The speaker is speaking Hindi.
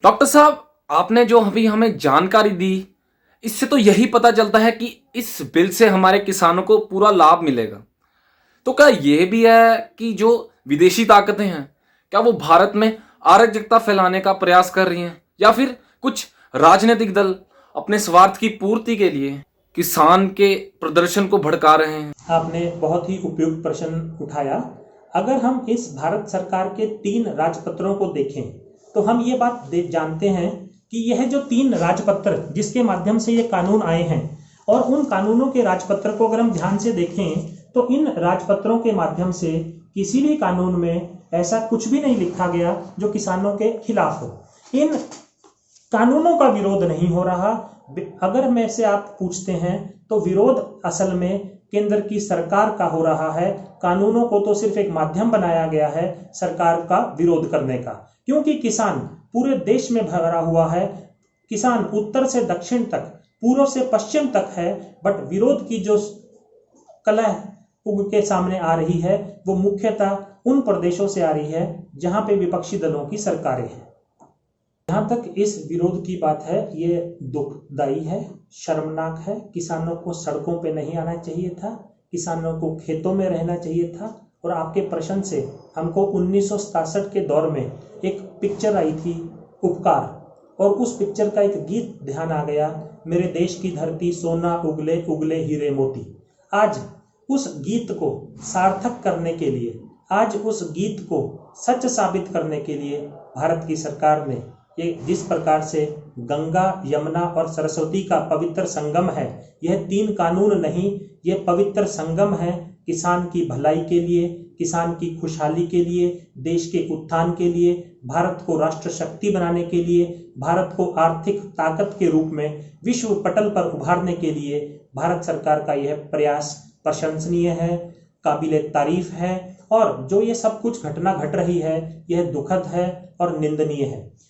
डॉक्टर साहब, आपने जो अभी हमें जानकारी दी, इससे तो यही पता चलता है कि इस बिल से हमारे किसानों को पूरा लाभ मिलेगा। तो क्या ये भी है कि जो विदेशी ताकतें हैं, क्या वो भारत में अराजकता फैलाने का प्रयास कर रही हैं, या फिर कुछ राजनीतिक दल अपने स्वार्थ की पूर्ति के लिए किसान के प्रदर्शन को भड़का रहे हैं? आपने बहुत ही उपयुक्त प्रश्न उठाया। अगर हम इस भारत सरकार के 3 राजपत्रों को देखें तो हम ये बात जानते हैं कि यह जो 3 राजपत्र जिसके माध्यम से ये कानून आए हैं, और उन कानूनों के राजपत्र को अगर हम ध्यान से देखें तो इन राजपत्रों के माध्यम से किसी भी कानून में ऐसा कुछ भी नहीं लिखा गया जो किसानों के खिलाफ हो। इन कानूनों का विरोध नहीं हो रहा। अगर मैं से आप पूछते हैं तो विरोध असल में केंद्र की सरकार का हो रहा है। कानूनों को तो सिर्फ एक माध्यम बनाया गया है सरकार का विरोध करने का, क्योंकि किसान पूरे देश में भरा हुआ है। किसान उत्तर से दक्षिण तक, पूर्व से पश्चिम तक है, बट विरोध की जो कलह उग के सामने आ रही है वो मुख्यतः उन प्रदेशों से आ रही है जहां पे विपक्षी दलों की सरकारें हैं। जहां तक इस विरोध की बात है, ये दुखदाई है, शर्मनाक है। किसानों को सड़कों पे नहीं आना चाहिए था, किसानों को खेतों में रहना चाहिए था। और आपके प्रश्न से हमको 1967 के दौर में एक पिक्चर आई थी, उपकार, और उस पिक्चर का एक गीत ध्यान आ गया, मेरे देश की धरती सोना उगले उगले हीरे मोती। आज उस गीत को सार्थक करने के लिए, आज उस गीत को सच साबित करने के लिए भारत की सरकार ने ये जिस प्रकार से गंगा, यमुना और सरस्वती का पवित्र संगम है, यह 3 कानून नहीं, यह पवित्र संगम है किसान की भलाई के लिए, किसान की खुशहाली के लिए, देश के उत्थान के लिए, भारत को राष्ट्र शक्ति बनाने के लिए, भारत को आर्थिक ताकत के रूप में विश्व पटल पर उभारने के लिए भारत सरकार का यह प्रयास प्रशंसनीय है, काबिले तारीफ है। और जो ये सब कुछ घटना घट रही है, यह दुखद है और निंदनीय है।